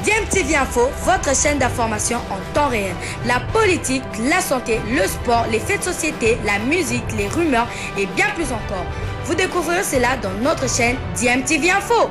DMTV Info, votre chaîne d'information en temps réel. La politique, la santé, le sport, les faits de société, la musique, les rumeurs et bien plus encore. Vous découvrirez cela dans notre chaîne DMTV Info.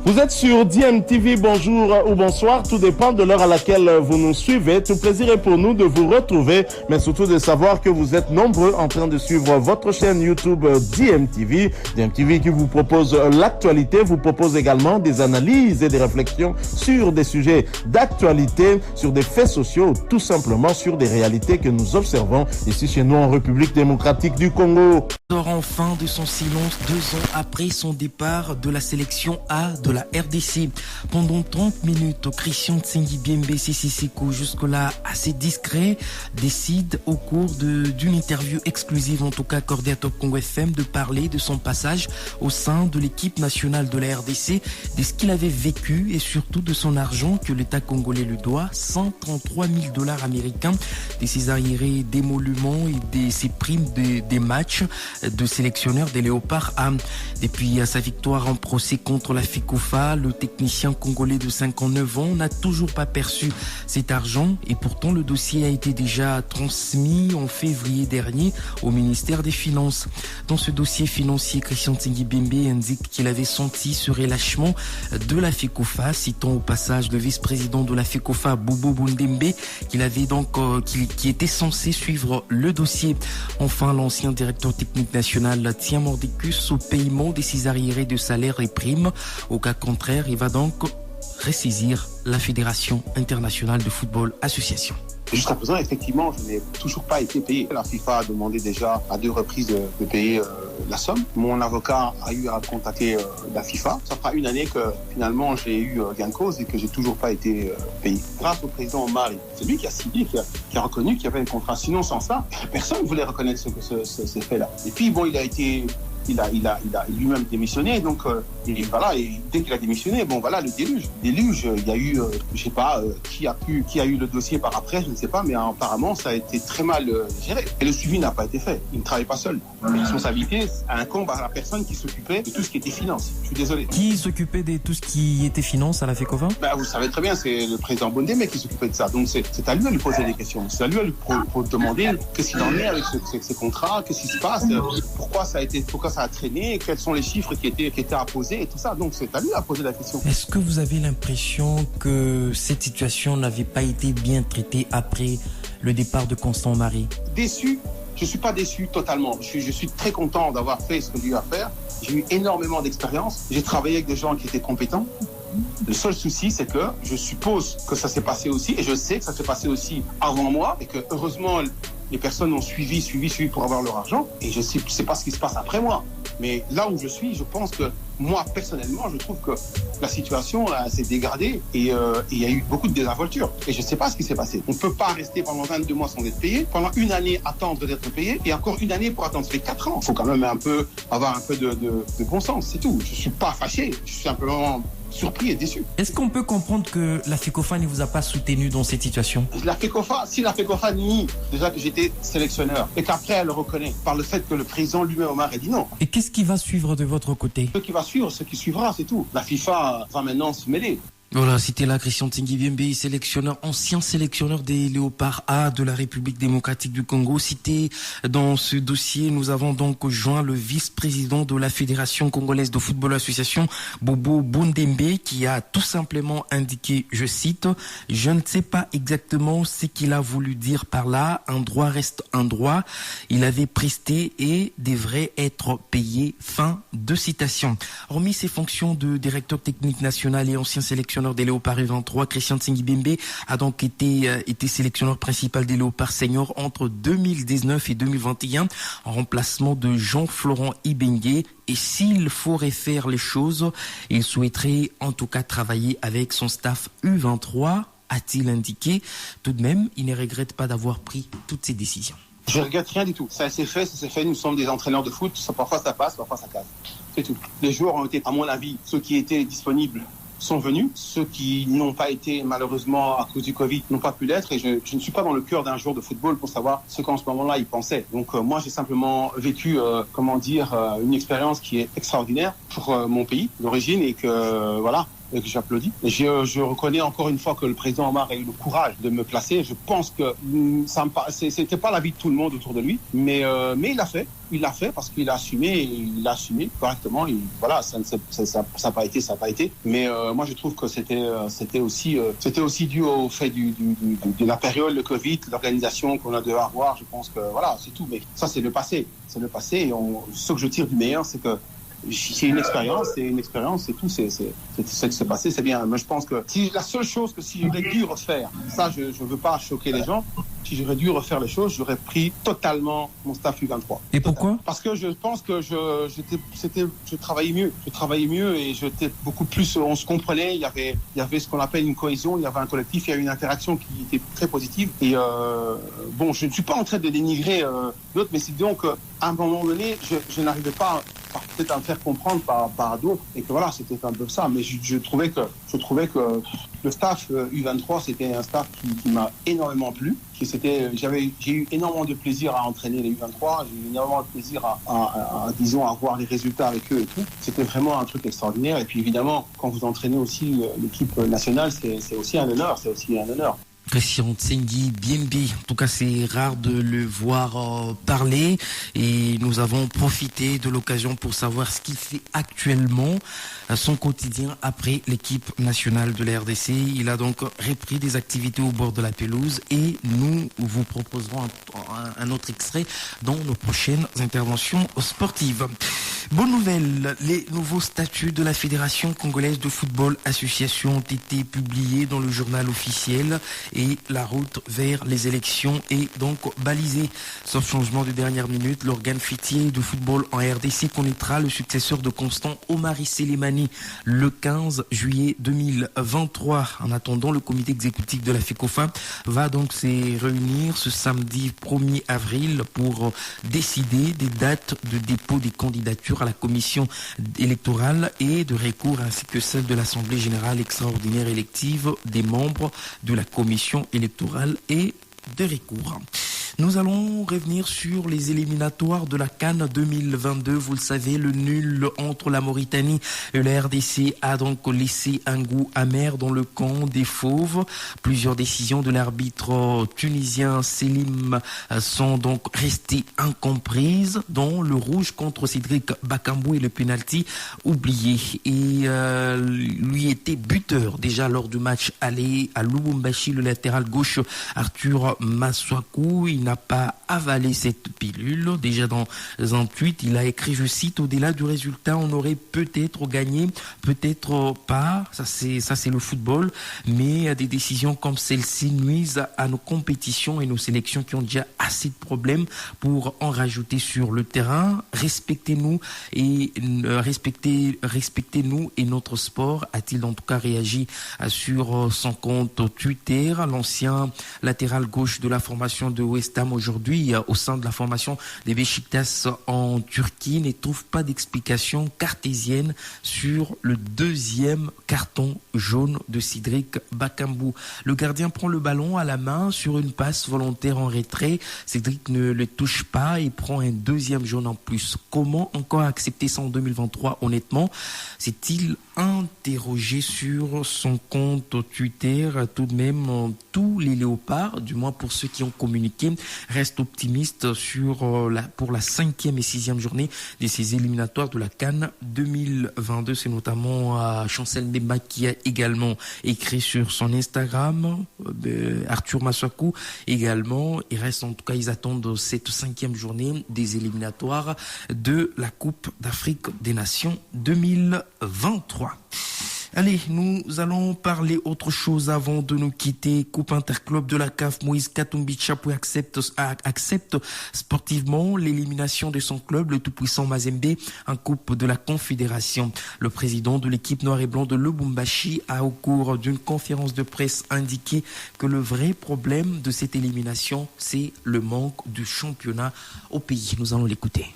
Vous êtes sur DMTV, bonjour ou bonsoir, tout dépend de l'heure à laquelle vous nous suivez. Tout plaisir est pour nous de vous retrouver, mais surtout de savoir que vous êtes nombreux en train de suivre votre chaîne YouTube DMTV. DMTV qui vous propose l'actualité, vous propose également des analyses et des réflexions sur des sujets d'actualité, sur des faits sociaux, tout simplement sur des réalités que nous observons ici chez nous en République démocratique du Congo. Sort enfin de son silence 2 ans après son départ de la sélection A de la RDC. Pendant 30 minutes, Christian Tsengibiembe Sissoko, jusque-là assez discret, décide au cours d'une interview exclusive, en tout cas accordée à Top Congo FM, de parler de son passage au sein de l'équipe nationale de la RDC, de ce qu'il avait vécu et surtout de son argent que l'État congolais lui doit, 133 000 $ américains, de ses arriérés d'émoluments et de ses primes des matchs de sélectionneur des Léopards A. Depuis sa victoire en procès contre la FECOFA, le technicien congolais de 59 ans n'a toujours pas perçu cet argent et pourtant le dossier a été déjà transmis en février dernier au ministère des Finances. Dans ce dossier financier, Christian Tsengibiembe indique qu'il avait senti ce relâchement de la FECOFA, citant au passage le vice-président de la FECOFA, Bobo Bundembe, qui était censé suivre le dossier. Enfin, l'ancien directeur technique national tient mordicus au paiement de ses arriérés de salaire et primes. Au cas contraire, il va donc ressaisir la Fédération internationale de football association. Jusqu'à présent, effectivement, je n'ai toujours pas été payé. La FIFA a demandé déjà à 2 reprises de payer la somme. Mon avocat a eu à contacter la FIFA. Ça fera 1 année que finalement j'ai eu gain de cause et que j'ai toujours pas été payé. Grâce au président Omar, c'est lui qui a signé, qui a reconnu qu'il y avait un contrat. Sinon, sans ça, personne ne voulait reconnaître ces faits-là. Et puis bon, il a lui-même démissionné, donc et voilà, et dès qu'il a démissionné, bon voilà, le déluge, il y a eu, je sais pas, qui a eu le dossier par après, je ne sais pas, mais apparemment ça a été très mal géré. Et le suivi n'a pas été fait, il ne travaille pas seul. La responsabilité incombe à la personne qui s'occupait de tout ce qui était finance. Je suis désolé. Qui s'occupait de tout ce qui était finance à la FECOFA? Vous savez très bien, c'est le président Bondembe qui s'occupait de ça, donc c'est à lui à lui poser des questions, c'est à lui à lui demander qu'est-ce qu'il en est avec ces contrats, qu'est-ce qui se passe, pourquoi ça a traîné, quels sont les chiffres qui étaient apposés et tout ça. Donc c'est à lui à poser la question. Est-ce que vous avez l'impression que cette situation n'avait pas été bien traitée après le départ de Constant Marie? Déçu, je ne suis pas déçu totalement. Je suis très content d'avoir fait ce que j'ai eu à faire. J'ai eu énormément d'expérience. J'ai travaillé avec des gens qui étaient compétents. Le seul souci, c'est que je suppose que ça s'est passé aussi, et je sais que ça s'est passé aussi avant moi, et que heureusement, les personnes ont suivi pour avoir leur argent, et je sais pas ce qui se passe après moi. Mais là où je suis, je pense que moi, personnellement, je trouve que la situation là, s'est dégradée et il y a eu beaucoup de désinvolture. Et je ne sais pas ce qui s'est passé. On ne peut pas rester pendant 22 mois sans être payé, pendant 1 année attendre d'être payé et encore 1 année pour attendre. Ça fait 4 ans. Il faut quand même avoir un peu de bon sens, c'est tout. Je ne suis pas fâché, je suis simplement surpris et déçu. Est-ce qu'on peut comprendre que la FECOFA ne vous a pas soutenu dans cette situation? Si la FECOFA nie déjà que j'étais sélectionneur et qu'après elle le reconnaît par le fait que le président lui-même Omar a dit non. Et qu'est-ce qui va suivre de votre côté? Ce qui suivra, c'est tout. La FIFA va maintenant se mêler. Voilà, c'était là Christian Tsengibiembe, ancien sélectionneur des Léopards A de la République démocratique du Congo. Cité dans ce dossier, nous avons donc joint le vice-président de la Fédération congolaise de football association, Bobo Bundembe, qui a tout simplement indiqué, je cite, « Je ne sais pas exactement ce qu'il a voulu dire par là, un droit reste un droit, il avait presté et devrait être payé ». Fin de citation. Hormis ses fonctions de directeur technique national et ancien sélectionneur des Léopards 23, Christian Tsengibiembe a donc été sélectionneur principal des Léopards seniors entre 2019 et 2021 en remplacement de Jean-Florent Ibengue. Et s'il faut refaire les choses, il souhaiterait en tout cas travailler avec son staff U23, a-t-il indiqué. Tout de même, il ne regrette pas d'avoir pris toutes ces décisions. Je regrette rien du tout. Ça s'est fait. Nous sommes des entraîneurs de foot. Parfois ça passe, parfois ça casse. C'est tout. Les joueurs ont été, à mon avis, ceux qui étaient disponibles sont venus. Ceux qui n'ont pas été, malheureusement, à cause du Covid, n'ont pas pu l'être. Et je ne suis pas dans le cœur d'un joueur de football pour savoir ce qu'en ce moment-là, ils pensaient. Donc, moi, j'ai simplement vécu, une expérience qui est extraordinaire pour mon pays d'origine et que, voilà, et que j'applaudis. Et je reconnais encore une fois que le président Omar a eu le courage de me placer. Je pense que c'était pas l'avis de tout le monde autour de lui, mais il l'a fait. Il l'a fait parce qu'il a assumé correctement. Et voilà, ça n'a pas été. Mais moi, je trouve que c'était aussi dû au fait de la période, le Covid, l'organisation qu'on a dû avoir. Je pense que voilà, c'est tout. Mais ça, c'est le passé. C'est le passé. Et ce que je tire du meilleur, c'est que c'est une expérience, c'est tout, c'est ce qui s'est passé, c'est bien. Mais je pense que la seule chose que si j'aurais dû refaire, ça je veux pas choquer les gens, si j'aurais dû refaire les choses, j'aurais pris totalement mon staff U23. Et pourquoi ? Parce que je pense que je travaillais mieux et j'étais beaucoup plus, on se comprenait, il y avait ce qu'on appelle une cohésion, il y avait un collectif, il y avait une interaction qui était très positive. Et je ne suis pas en train de dénigrer l'autre, mais c'est donc à un moment donné, je n'arrivais pas peut-être à me faire comprendre par d'autres, et que voilà, c'était un peu ça. Mais je trouvais que le staff U23, c'était un staff qui m'a énormément plu. J'ai eu énormément de plaisir à entraîner les U23, j'ai eu énormément de plaisir à voir les résultats avec eux et tout. C'était vraiment un truc extraordinaire. Et puis évidemment, quand vous entraînez aussi l'équipe nationale, c'est aussi un honneur. Christian Tsengi Biembe, en tout cas c'est rare de le voir parler et nous avons profité de l'occasion pour savoir ce qu'il fait actuellement, son quotidien après l'équipe nationale de la RDC. Il a donc repris des activités au bord de la pelouse et nous vous proposerons un autre extrait dans nos prochaines interventions sportives. Bonne nouvelle, les nouveaux statuts de la Fédération congolaise de football association ont été publiés dans le journal officiel et la route vers les élections est donc balisée. Sauf changement de dernière minute, l'organe fêtier de football en RDC connaîtra le successeur de Constant Omari Selemani le 15 juillet 2023. En attendant, le comité exécutif de la FECOFA va donc se réunir ce samedi 1er avril pour décider des dates de dépôt des candidatures à la commission électorale et de recours ainsi que celle de l'Assemblée générale extraordinaire élective des membres de la commission électorale et de recours. Nous allons revenir sur les éliminatoires de la CAN 2022. Vous le savez, le nul entre la Mauritanie et la RDC a donc laissé un goût amer dans le camp des Fauves. Plusieurs décisions de l'arbitre tunisien Selim sont donc restées incomprises, dont le rouge contre Cédric Bakambu et le penalty oublié. Et lui était buteur déjà lors du match aller à Lubumbashi, le latéral gauche Arthur Maswaku. Il n'a pas avalé cette pilule. Déjà dans un tweet, il a écrit, je cite, au-delà du résultat, on aurait peut-être gagné, peut-être pas. Ça c'est le football. Mais des décisions comme celle-ci nuisent à nos compétitions et nos sélections qui ont déjà assez de problèmes pour en rajouter sur le terrain. Respectez-nous et respectez-nous et notre sport, a-t-il en tout cas réagi sur son compte Twitter. L'ancien latéral gauche de la formation de West Ham aujourd'hui au sein de la formation des Beşiktaş en Turquie ne trouve pas d'explication cartésienne sur le deuxième carton jaune de Cédric Bakambu. Le gardien prend le ballon à la main sur une passe volontaire en retrait. Cédric ne le touche pas et prend un deuxième jaune en plus. Comment encore accepter ça en 2023 honnêtement? S'est-il interrogé sur son compte Twitter? Tout de même, tous les léopards, du moins pour ceux qui ont communiqué, restent optimistes pour la 5e et 6e journée de ces éliminatoires de la CAN 2022. C'est notamment Chancel Mbemba qui a également écrit sur son Instagram, Arthur Maswaku également. Ils attendent cette 5e journée des éliminatoires de la Coupe d'Afrique des Nations 2023. Allez, nous allons parler autre chose avant de nous quitter. Coupe interclub de la CAF, Moïse Katumbi Chapoué accepte sportivement l'élimination de son club, le tout-puissant Mazembe, en Coupe de la Confédération. Le président de l'équipe noire et blanc de Lubumbashi a, au cours d'une conférence de presse, indiqué que le vrai problème de cette élimination, c'est le manque de championnat au pays. Nous allons l'écouter.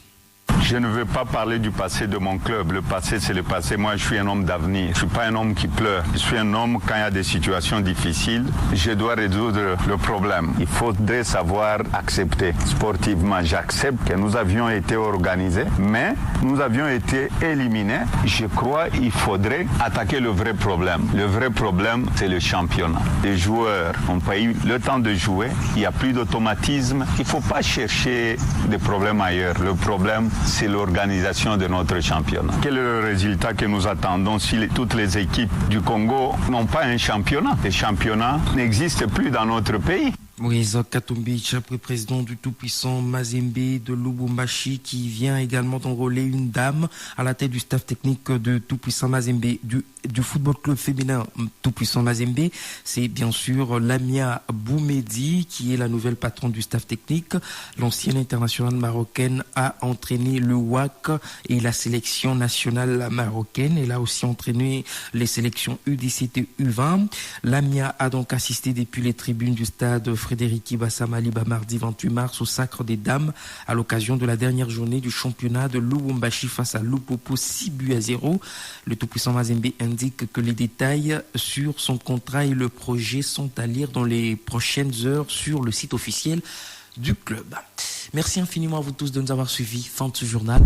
Je ne veux pas parler du passé de mon club. Le passé, c'est le passé. Moi, je suis un homme d'avenir. Je ne suis pas un homme qui pleure. Je suis un homme, quand il y a des situations difficiles, je dois résoudre le problème. Il faudrait savoir accepter. Sportivement, j'accepte que nous avions été organisés, mais nous avions été éliminés. Je crois qu'il faudrait attaquer le vrai problème. Le vrai problème, c'est le championnat. Les joueurs n'ont pas eu le temps de jouer. Il n'y a plus d'automatisme. Il ne faut pas chercher des problèmes ailleurs. Le problème, c'est l'organisation de notre championnat. Quel est le résultat que nous attendons si toutes les équipes du Congo n'ont pas un championnat? Les championnats n'existent plus dans notre pays. Moïse Katumbi, président du tout-puissant Mazembe de Lubumbashi, qui vient également d'enrôler une dame à la tête du staff technique de tout-puissant Mazembe, du football club féminin tout-puissant Mazembe. C'est bien sûr Lamia Boumedi, qui est la nouvelle patronne du staff technique. L'ancienne internationale marocaine a entraîné le WAC et la sélection nationale marocaine. Elle a aussi entraîné les sélections U17 et U20. Lamia a donc assisté depuis les tribunes du stade Frédéric Ibassa-Maliba mardi 28 mars au Sacre des Dames à l'occasion de la dernière journée du championnat de Lubumbashi face à Lupopo 6-0. Le tout-puissant Mazembe indique que les détails sur son contrat et le projet sont à lire dans les prochaines heures sur le site officiel du club. Merci infiniment à vous tous de nous avoir suivis. Fin de ce journal.